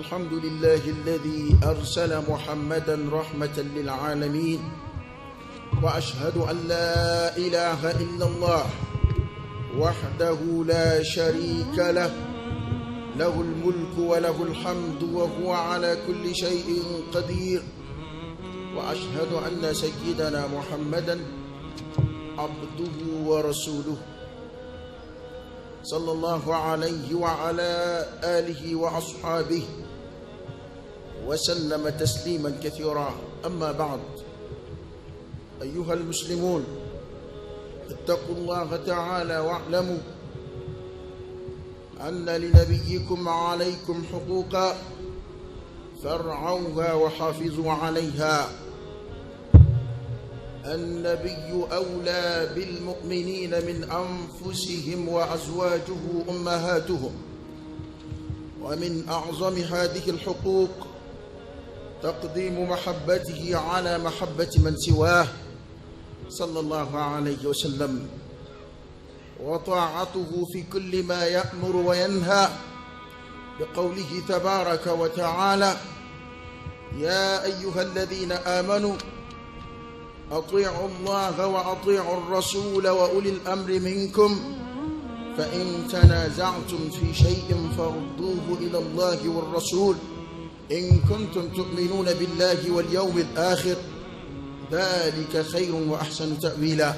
الحمد لله الذي أرسل محمدا رحمة للعالمين، وأشهد أن لا إله إلا الله وحده لا شريك له، له الملك وله الحمد وهو على كل شيء قدير. وأشهد أن سيدنا محمدا عبده ورسوله صلى الله عليه وعلى آله وأصحابه وسلم تسليما كثيرا. أما بعد، أيها المسلمون، اتقوا الله تعالى واعلموا أن لنبيكم عليكم حقوقا فارعوها وحافظوا عليها. النبي أولى بالمؤمنين من أنفسهم وأزواجه أمهاتهم، ومن أعظم هذه الحقوق تقديم محبته على محبة من سواه صلى الله عليه وسلم، وطاعته في كل ما يأمر وينهى، بقوله تبارك وتعالى: يا أيها الذين آمنوا أطيعوا الله وأطيعوا الرسول وأولي الأمر منكم، فإن تنازعتم في شيء فردوه إلى الله والرسول إن كنتم تؤمنون بالله واليوم الآخر، ذلك خير وأحسن تأويلا.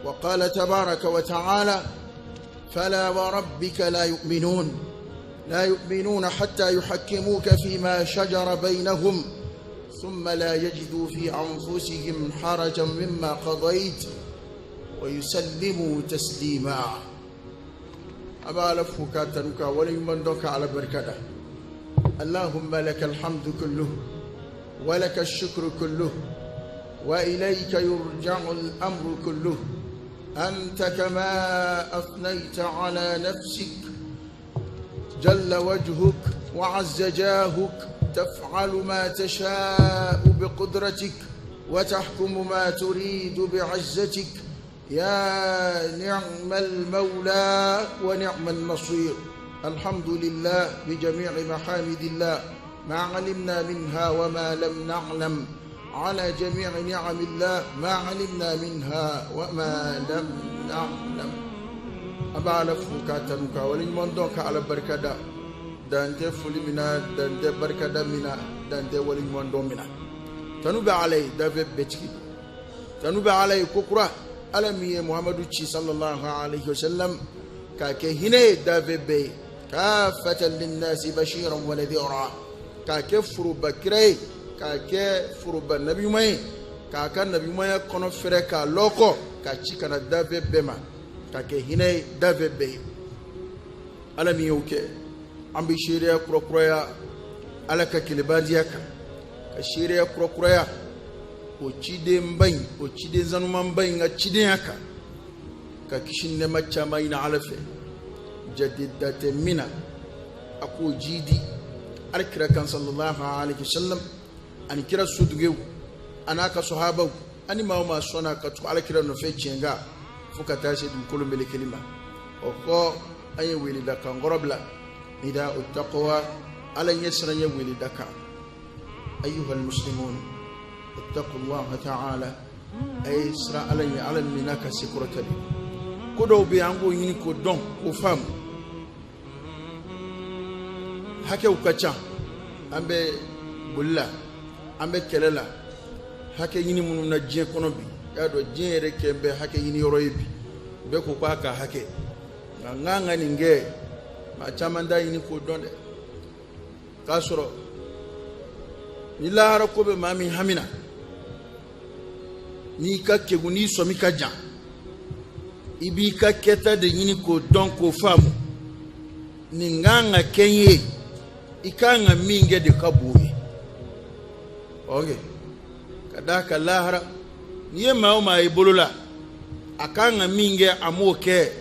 وقال تبارك وتعالى: فلا وربك لا يؤمنون حتى يحكموك فيما شجر بينهم ثم لا يجدوا في أنفسهم حرجا مما قضيت ويسلموا تسليما. أبا لفك تنك ولمن دوك على بركته. اللهم لك الحمد كله ولك الشكر كله وإليك يرجع الأمر كله. أنت كما أثنيت على نفسك جل وجهك وعز جاهك، تفعل ما تشاء بقدرتك وتحكم ما تريد بعزتك. يا نعم المولى ونعم النصير. الحمد لله بجميع محامد الله، ما علمنا منها وما لم نعلم، على جميع نعم الله ما علمنا منها وما لم نعلم. أبا لفك تنك ولمن دوك على بركة dante fuli mina dante barkada mina dante wali mondo mina tanuba alay dave betki tanuba alay kokura alamiye muhammadu ci sallallahu alayhi wasallam ka ke hine dave be kafatan linnasi bashiran wa nadhira, ka ke furuba kire, ka ke furuba nabi may, ka kan nabi may kono fere ka loko ka ci kana dave be ma ka ke hine dave be alamiye uke ambi shiriya kurokuraya alaka kilibadiyaka ka shiriya kurokuraya o cide mbany o cide zanuma mbany nga cide yaka ka kishinne macha mayna alafe jadidate mina ako jidi alkira kan sallallahu alaihi wasallam an kira sudugew anaka sahaba ani ma sona ka to alkira no fe chenga fuka tashi dum kulumbele kelima o ko ayi wili da kan gorobla نداء التقوى على يسر يولي دكا. أيها المسلمون، اتقوا الله تعالى أي سرى على المناك سكرة لي كدو بيانغو ينكو دون وفام هكا وكاچا أمبي بولا أمبي كلالا هكا يني منونا جين كونوبي يادو جين ركي أمبي هكا يني يرويبي بيكو باكا هكا nganga ninge ma chamanda yini ko donde kasoro ni lahara ko be mami hamina ni ka keguni so mi ka jan ibi ka keta de yini ko don ko famu ni nganga kenye ikanga minge de kabuye oge kadaka lahara niye maoma ibulula akanga minge amoke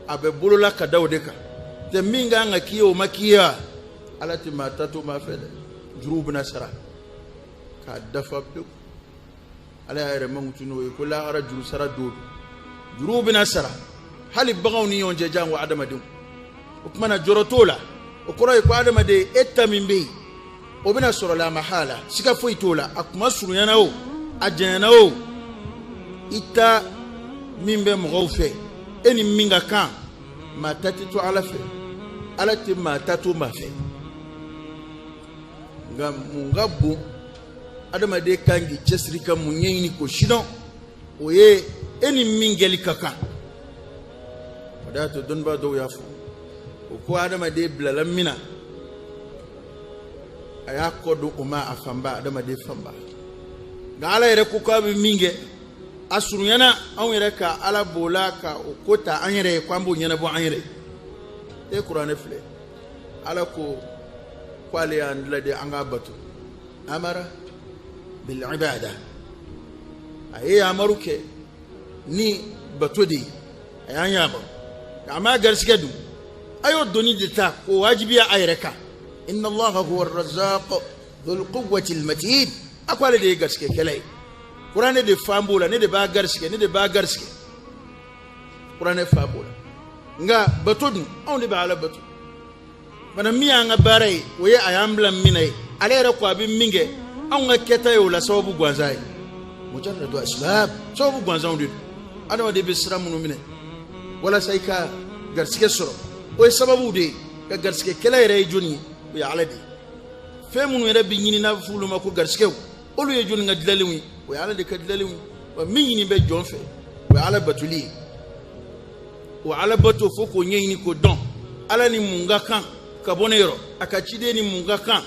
abe bulula kadawdeka te minga nga kiyo makiya alati matatu mafele jurub nasara ka dafa bi ala yare mangutuno ko la ara juru sara do jurub nasara hali bagawni yonje jango adama dum ukmana jorotola o koro e ko adama de etta min be o bina soro la mahala sika foi tola akuma surunyana o ajana o ita min be mo fe eni minga kan ma tati to ala fe ala ti ma tatu ma fe nga mungabu adama de kangi chesrika munyenyi ko shino oye eni mingeli kaka wadato don ba do yafu ko adama de blala mina aya kodu uma afamba adama de famba ngala yere ko ko be minge asurunyana an yere ka ala bola ka okota an yere kwambo nyana bo an yere e qur'ane fle ala ko kwale an lade anga batu amara bil ibada ayi amaruke ni batodi ayanya ba amma garsike du ayo doni dita ko wajibi ya ayreka inna allaha huwa ar-razzaq dhul quwwati al-matin akwale de garsike kelay qur'ane de fambola ne de ba garsike qur'ane fambola nga batodi on de ba ala batu bana miya nga barai waye ayambla minai alera ko abin minge an ga keta yo la sababu gwanzai mujarradu asbab sababu gwanzan de adama de bisra munu mine wala sayka garsike soro o sababu de ka garsike kala ere joni ya alade fe munu ere bi nyini na fulu mako garsike o lu ye joni nga dilalewi o ya alade ka dilalewi wa min nyini be jonfe o ala batuli o ala bato foko nyini ko don ala ni munga kan kabonero akachide ni munga kan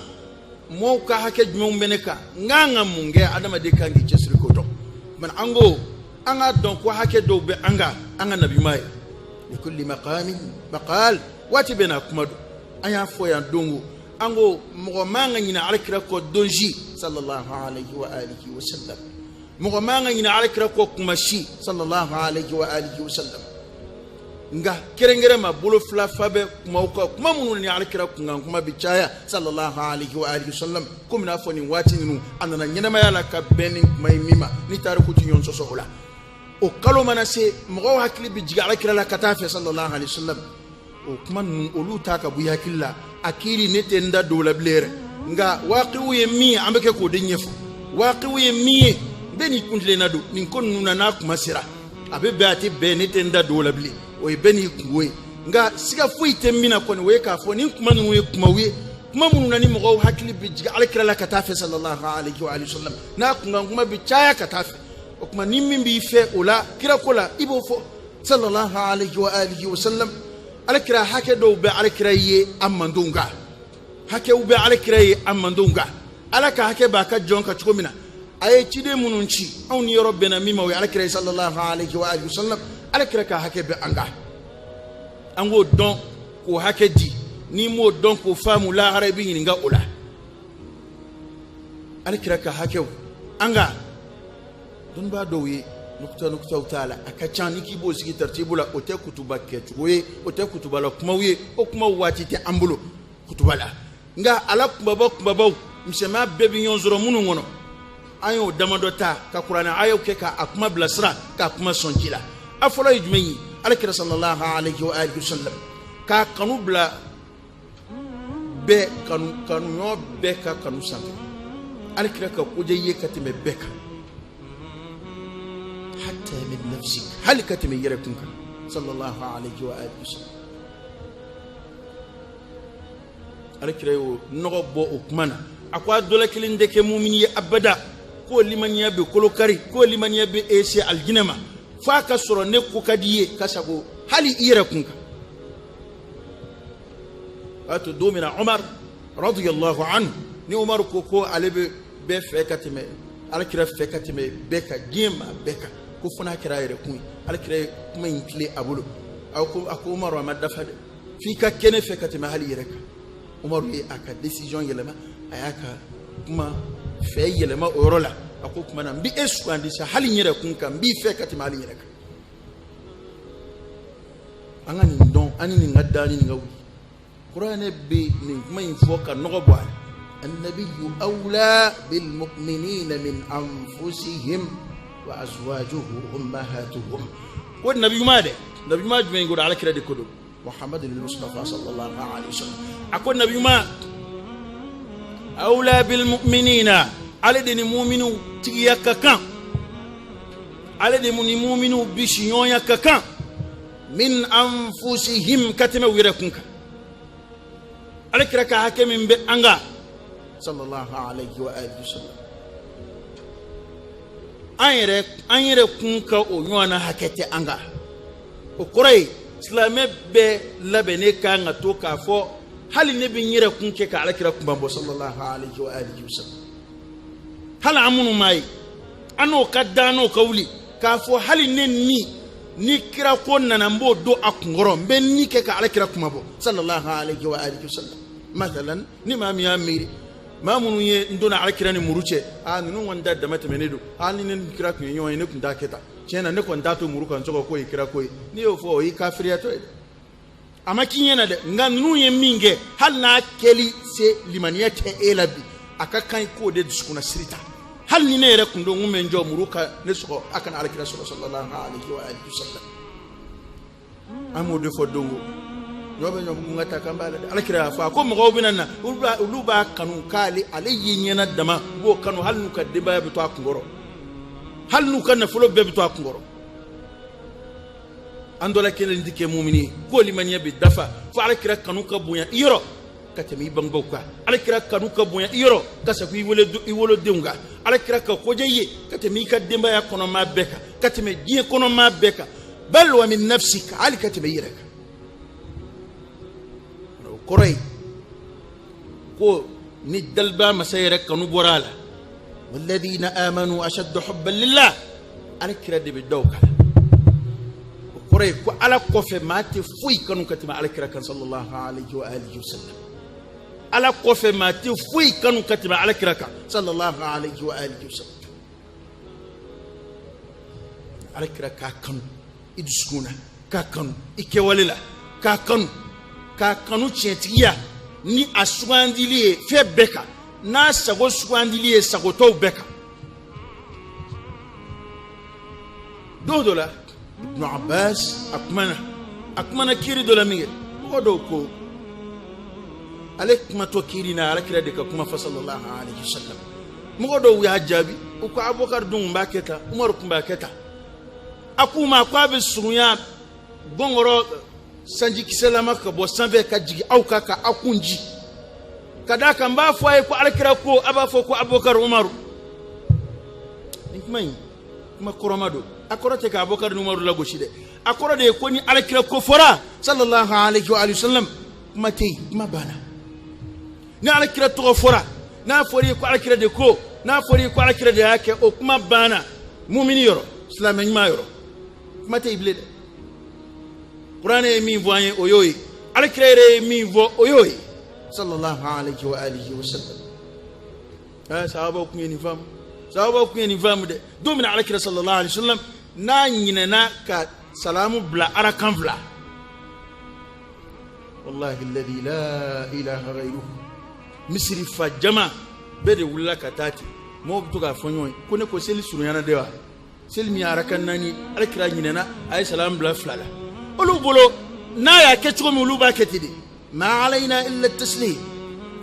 mo ka hake jumon beneka nganga munge adama de kangi chesri ko don man ango anga don ko hake do be anga nabi mai likulli maqamin maqal wati bena kumado anya fo ya dongo ango mo manga nyina alkira ko donji sallallahu alaihi wa alihi wa sallam mo manga nyina alkira ko kumashi sallallahu alaihi wa alihi wa sallam nga kerengere ma bolo fla fabe kuma munu ni alkira kunga kuma bichaya sallallahu alaihi wa alihi wasallam kumna foni wati ninu anana nyena mayala ka benin mai mima ni tariku tinyon sosola o kalo manase mo hakli bi jiga alkira la katafe sallallahu alaihi wasallam o kuma nu olu taka bu yakilla akiri nete nda dola blere nga waqiu yemi ambeke ko denyefu waqiu yemi beni kuntle nadu nin kon nuna na kuma sira abe baati be nete nda dola blere oy beni kuwe nga siga fuite mina koni we ka fo ni kuma nu we kuma munu nani mo hakli bi jiga alkira la katafe sallallahu alaihi wa alihi wasallam na kuma bi chaya katafe o kuma nimmi bi fe ola kira kola ibo fo sallallahu alaihi wa alihi wasallam alkira hake do be alkira ye amandunga hake ube alkira ye amandunga alaka hake ba ka jonka chukomina ay chide mununchi on yoro bena mima we alkira sallallahu alaihi wa alihi wasallam alkira ka hake be anga ango don ko hake di ni mo don ko famu la harabi nga ola alkira ka hake anga don ba dowe nukta utala akachan niki bo sigi tartibula ote kutuba ketuwe ote kutuba la kumawe o kuma wati te ambulo kutubala nga ala kumaba msema bebi nyonzoro munu ngono ayo damadota ka qur'ana ayo ke ka akuma blasra ka kuma sonjila afola yujmeyi alakira sallallahu alaihi wa alihi wasallam ka kanu bla be kanu yo be ka kanu sanke alakira ka kuje yekatime beka حتى من نفسك هل كتميركم صلى الله عليه وآله وسلم alakirayo nogo bo okmana akwa dola kilinde ke mu'mini abada ko liman yabe kolokari ko liman yabe ese aljinama fa ka soro ne ko kadiye kasago hali ira kunka atu domina umar radiyallahu anhu ni umar ko alebe be fekatime alakira fekatime beka gema beka ko funa kira yere kun alkira kuma inkle abulo ako umar ma dafa fi ka kene fekatime hali yere ka umar yi aka decision yelema ayaka kuma fe yelema orola ako kuma na mbi esu andi sa hali yere kun kan bi fekatime hali yere ka angani don ani ni ngadani ni ngawi qur'ane be ni kuma infoka nogo bwale النبي أولى بالمؤمنين من أنفسهم وأزواجه أمهاتهم والنبي ماذا؟ النبي ماذا يقول على كده كله محمد المصطفى صلى الله عليه وسلم akon nabiyuma awla bil mu'minina aladini mu'minu tigiyaka kan aladini mu'minu bishiyonya kan min anfusihim katama wirakunka alakira ka hakemin be anga sallallahu alaihi wa alihi wasallam anyere kunka o nyona hakete anga o korai islame be labene ka ngato ka fo hali ne bi nyere kunke ka alakira kumba sallallahu alaihi wa alihi wasallam hala amunu mai ano kadano kawli ka fo hali ne ni kira ko nana mbo do akungoro mbe ni ke ka alakira kumba sallallahu alaihi wa alihi wasallam mathalan ni ma mi amiri mamunu ye ndona alakira ni muruche nunu wanda da mata menedo ni ne kira kun yo ne kun da keta chena ne kon da to muruka ntoko ko kira ko ni yo fo yi kafiriya to ama kinyena de nganu ye minge hal na keli se limaniya te elabi akakan ko de duskuna sirita hal ni ne re kun do ngume njo muruka ne so akan alakira sallallahu alaihi wa alihi wasallam amo de fo dongo yobe nyom ngata kambala alakira fa ko mo gobinana uluba kanu kali alayyi nyena dama bo kanu hal nu kadde ba bi to akngoro hal nu kan fulo be bi to akngoro andola kene ndike mu'mini ko limaniya bi dafa fa alakira kanu ka bunya yoro katemi bangbo ka alakira kanu ka bunya yoro kasa ku iwolo deunga alakira ka ko jeye katemi ka demba ya kono ma beka katemi die kono ma beka bal wa min nafsika alikatemi yiraka koray ko ni dalba masayra kanu borala walladina amanu ashaddu hubban lillah alakira de bidawka koray ko ala kofe mate fuy kanu katima alakira kan sallallahu alaihi wa alihi wasallam ala kofe mate fuy kanu katima alakira kan sallallahu alaihi wa alihi wasallam alakira ka kanu iduskuna ka kanu ikewalila ka kanu tientiya ni aswandili fe beka na sago swandili sago to beka dodola ibn abbas akmana kiri dola minge odo ko alek mato kiri na alakira de ka kuma fa sallallahu alaihi wasallam mo do wi hajabi ko abubakar dum mbaketa umar kumbaketa akuma kwa be sunya bongoro sanji kiselama ka bo sanbe ka jigi au ka akunji kada kan ba fo ay ko alkira ko aba fo ko abubakar umar ikmay kuma koromado akorote ka abubakar umar la goshide akorode ko ni alkira ko fora sallallahu alaihi wa alihi wasallam mate mabana ni alkira to fora na fori ko alkira de ko na fori ko alkira de yake o kuma bana mu'mini yoro islam en ma yoro mate iblede Qur'an e mi voye oyoy alkire mi vo oyoy sallallahu alaihi wa alihi wasallam sahaba ku ni fam de domina alkire sallallahu alaihi wasallam na nyina na ka salamu bla arakan bla wallahi alladhi la ilaha ghayruhu misri fa jama bede wulla katati mo butuga fonyo ko ne ko seli suru yana dewa seli mi arakan nani alkira nyina na ay salam bla flala ولو بلو نايا كتشوم ولوبا كتدي ما علينا إلا التسليم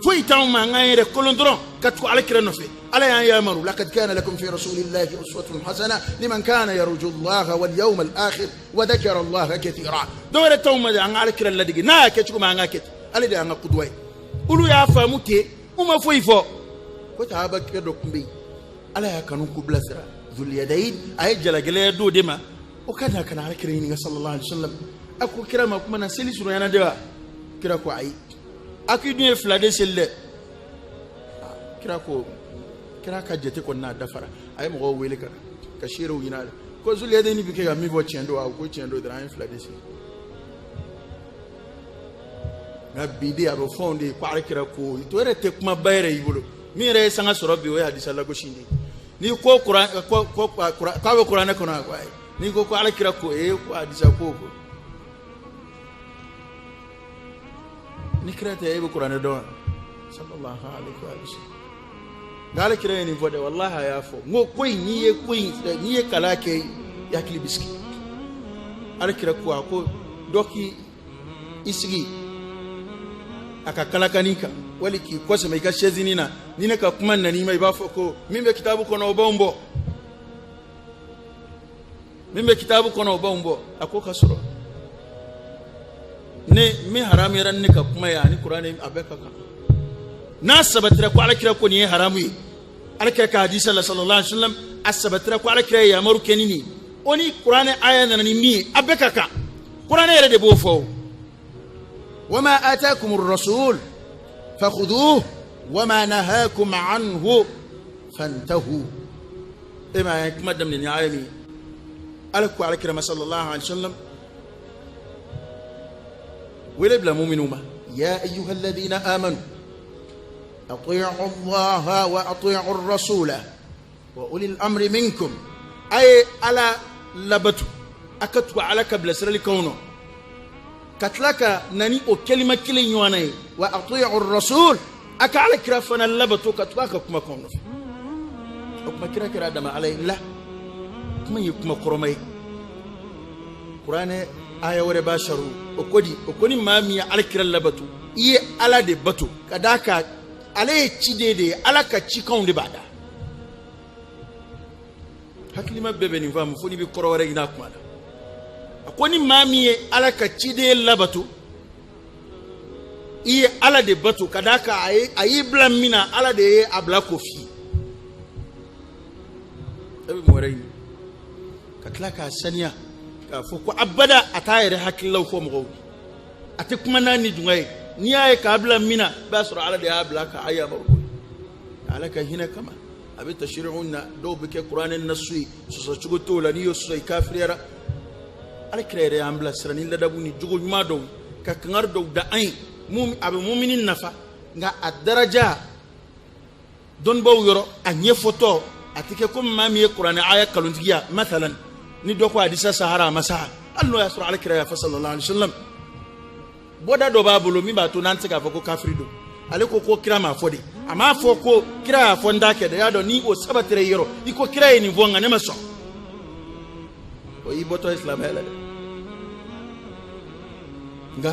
فويتاو ما غير كولندرون كتكو على كرنوفي على يا مرو لقد كان لكم في رسول الله أسوة حسنة لمن كان يرجو الله واليوم الآخر وذكر الله كثيرا دورة توما على كرن الذي نايا كتشوم ما غاكت على ده أنا قدوي ولو يا فاموتي وما فويفو كتابك يدوكمبي على يا كانوا كبلثرا ذو اليدين أي جلا دو دما وكذا كان على كريم صلى الله عليه وسلم أكو كرام أكو من سيل سريانا دوا كراكو عي أكيد يفلاد سيل كراكو كراكا جت كنا دفرة أي مغو ويلك كشيرو ينال كوزول يديني بكي أمي بوتشندو أو كوتشندو دراين فلاد سيل نبيدي أبو فوندي كوارك كراكو يتوارد تكما بايرة يبلو ميرة سانغ سرابي ويا دي سالكو شيني ni ko Quran ko Quran ko na ko ay ni ko alakira ko ko hadisa ko ni krata e Quran do sallallahu alaihi wa sallam dal kire ni fode wallahi ya fo ngo koy ni ye kala ke ya klibiski alakira ko doki isigi aka kalakanika wali ki kwasa mai ka shezini na ni ne ka kuma nani mai ba foko mimbe kitabu kono bombo mimbe kitabu kono bombo ako kasuro ne mi haram yaran ne ka kuma ya ni qur'ani abeka ka na sabatira ko alakira ko ni haramu yi alakira ka hadisi sallallahu alaihi wasallam asabatira ko alakira ya maru kenini oni qur'ani aya nan ni mi abeka ka qur'ani yare de bofo وما آتاكم الرسول فخذوه وما نهاكم عنه فانتهوا إما يكمد من العالمي ألكوا على كرم صلى الله عليه وسلم ولبلا مؤمنوما يا أيها الذين آمنوا أطيعوا الله وأطيعوا الرسول وأولي الأمر منكم أي على لبتو أكتوا على كبل سر الكونه katlaka nani o kelima kile nyuanaye wa ati'u ar-rasul akala kirafana labato katwaka kuma kono kuma kira dama alai la kuma yi kuma koromai qur'ane aya wore basharu okoni mamiya alkira labato iye ala de bato kadaka alai cidede alaka cikon de bada hakilima bebe ni famu foni bi koroware ina kuma akoni mamiye ala ka cide labatu iye ala de batu kadaka ayi blamina ala de abla kofi abi morai katlaka saniya ka fo ko abada atayere hakillau ko mo ate kuma nani dungai ni ay ka blamina basra ala de abla ka ayya marko ala ka hina kama abi tashri'una do be ke qur'anin nasui so chugo to la ni yo so kafirera ala krere ambla srani la dabu ni jugo ma do ka kangar do da ay mum abe mu'minin nafa nga ad-daraja don baw yoro anye photo atike ko mami qur'an aya kaluntiya mathalan ni do ko hadisa sahara masa allo yasra ala krere fa sallallahu alaihi wasallam boda do babulo mi ba to nanti ka foko kafrido ale ko kira ma fodi ama foko kira fo ndake da yado ni o sabatire yoro iko kira ni vonga ne maso o iboto islam hele nga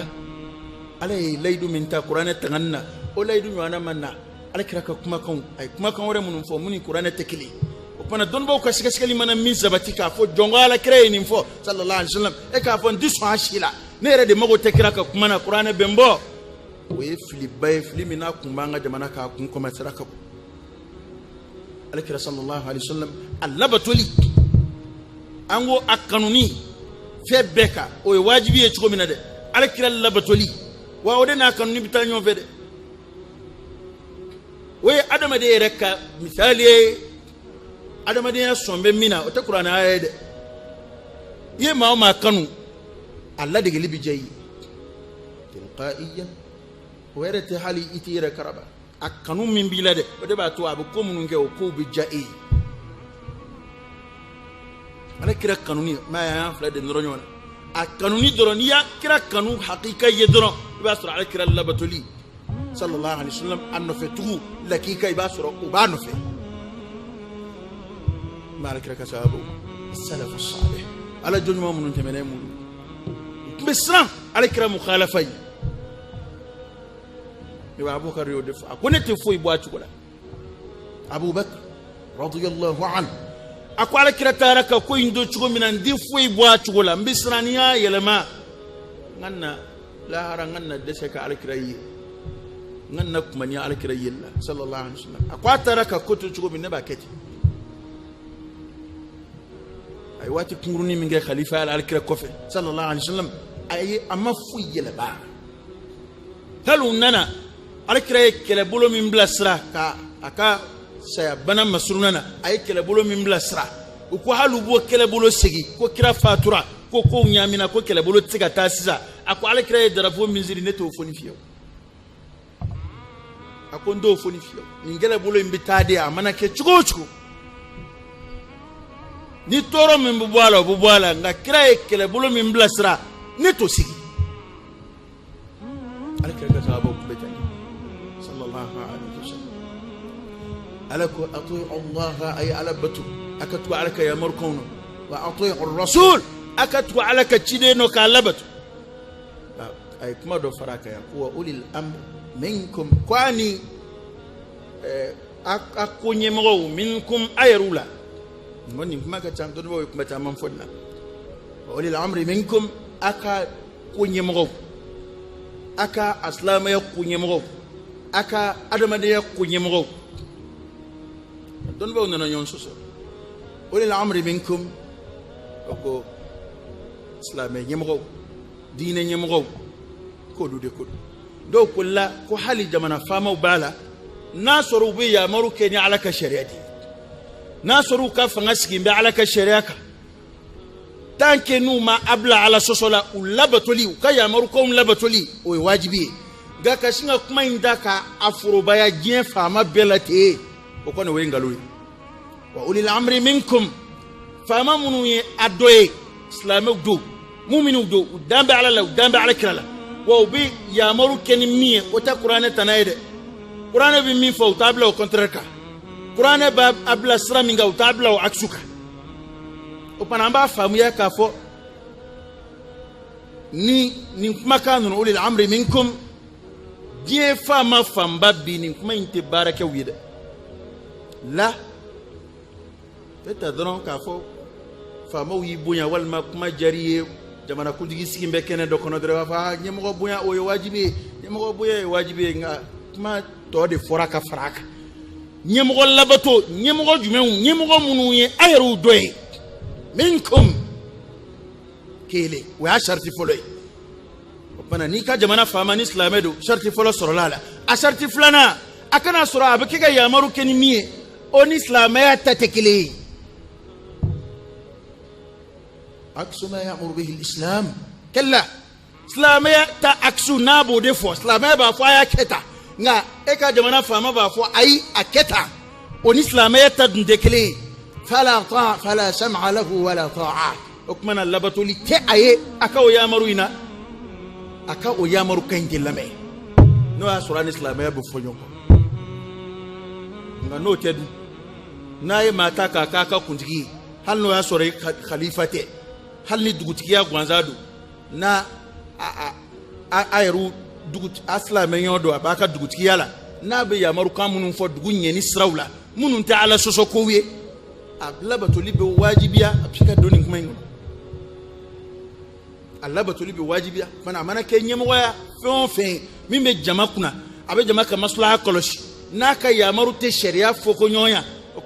alay laydu min ta qur'ana tanganna o laydu nyana manna ala kira ka kuma kan wore munum fo muni qur'ana tekili o pana don bo ko sikali mana min zabati ka fo jongala kire ni fo sallallahu alaihi wasallam e ka fo ndiso ashila ne re de mago tekira ka kuma na qur'ana bembo o e fili mina kuma nga jamana ka kun ko masara ka ala kira sallallahu alaihi wasallam allabatuli ango akanuni fe beka o wajibi e chugo minade ala kira labatoli wa ode na kanuni bitanyo fede we adama de reka misali adama de sombe mina o ta qur'ana ayede ye ma kanu alla de gelibi jayi tilqaiyan werete hali itira karaba akanu min bilade o de ba to abu ko munun ke o ko bi jayi ala kira kanuni ma ya fla de ndoronyona a kanuni doroniya kira kanu hakika ye doron ibasura ala kira labatoli sallallahu alaihi wasallam anno fe tugu lakika ibasura ubano fe mala kira kasabu salaf salih ala jonuma munun temene mu bisran ala kira mukhalafai iba abubakar yo defa akonete foi boatu gola abubakar radiyallahu anhu akwala kira taraka ko indo chugo minan di foi boa chugola mbisraniya yelema nganna la hara nganna dese ka alkirayi nganna kuma ni alkirayi sallallahu alaihi wasallam akwa taraka ko to chugo minne baketi ay wati kunguruni minge khalifa alkira kofe sallallahu alaihi wasallam ay amma foi yeleba talu nana alkirayi kele bolo min blasra ka aka saya bana masrunana ay kele bolo min blasra ko halu bo kele bolo segi ko kira fatura ko nyamina ko kele bolo tiga tasisa ako ala kira darafo min ziri neto foni fiyo ako ndo foni fiyo ngele bolo imbitade amana ke chugo ni toro min bubwala nga kira kele bolo min blasra neto sigi ala kira sahabo betani sallallahu alaihi wasallam alako ati'u Allah ay alabatu akatu alaka ya markunu wa ati'u ar-rasul akatu alaka chideno ka labatu ay kuma do faraka ya kuwa ulil amr minkum kwani akunye mo minkum ayrula ngoni kuma ka tam do bo kuma tam fonna ulil amri minkum aka kunye mo aka aslama ya kunye mo aka adama de ya kunye mo don bo nana nyon soso ulil amri minkum ko islame nyemo diine nyemo ko dude ko do kulla ko hali jamana fama bala nasoru bi ya maru keni alaka shariati nasoru ka fanga sigimbe alaka shariaka tanke nu ma abla ala sosola ulabatoli ka ya maru ko ulabatoli o wajibi ga kashinga kuma indaka afuro baya jien fama belate o kono we ngaloyi wa ulil amri minkum fama munu ye adoye islamu do mu'minu do dambe ala la dambe ala kirala wa bi ya maru keni mi o ta qur'ane tanayde qur'ane bi mi fo tabla o contraire ka qur'ane ba abla sraminga o tabla o aksuka o panamba famu ya ka fo ni makanu ulil amri minkum die fama famba bi ni kuma inte baraka wida la petadron ka fo fama wi bunya wal ma kuma jariye jamana kudigi sigimbe kene do kono dre fa nyemo bunya o wajibi nyemo bunya wajibi nga kuma to de foraka faraka nyemo labato nyemo jumen nyemo munu ye ayru doy minkum kele wa sharti foloy bana ni ka jamana fama ni islamedo sharti folo sorolala a sharti flana akana sura abike ga yamaru keni miye on islamaya tatekili aksu ma ya'muru bihi al-islam kalla islamaya ta aksu nabo de fo islamaya ba fo ya keta nga e ka jamana fama ba fo ai aketa on islamaya ta ndekili fala sam'a lahu wala ta'a ukmana labatu li ta'aye akaw yamaru ina aka o yamaru kange lame no asura ni islamaya bu fonyo nga no tedu nayi mata ka kuntigi hal no asura khalifate hal ni dugutiya gwanzadu na ayru dugut aslamayo do abaka dugutiya la na be yamaru kamunun fo dugunye ni srawla munun ta ala soso kowe ablabatu libe wajibiya apika doni kuma ngo Allah batuli bi wajibiya mana mana ke nyemo waya fon mimbe jama kuna abe jama ka maslaha koloshi naka ya marute sharia foko nyoya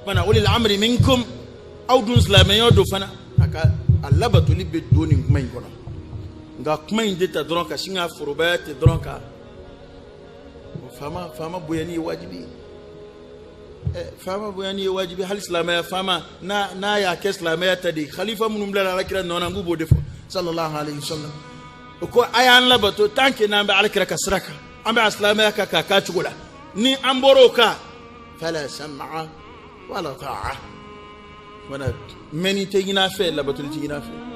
mana ulil amri minkum aw dun islamayo do fana aka Allah batuli bi doni kuma ngono nga kuma inde ta dronka singa furuba te dronka fama boyani wajibi fama boyani wajibi hal islamaya fama na ya ke islamaya tadi khalifa munum la la kira nona ngubo defo sallallahu alayhi wasallam ko ayan labato tanke nambe alakira kasraka ambe islamaya ka chugula ni amboroka fala sam'a wala ta'a wana meni tegina fe labato tegina fe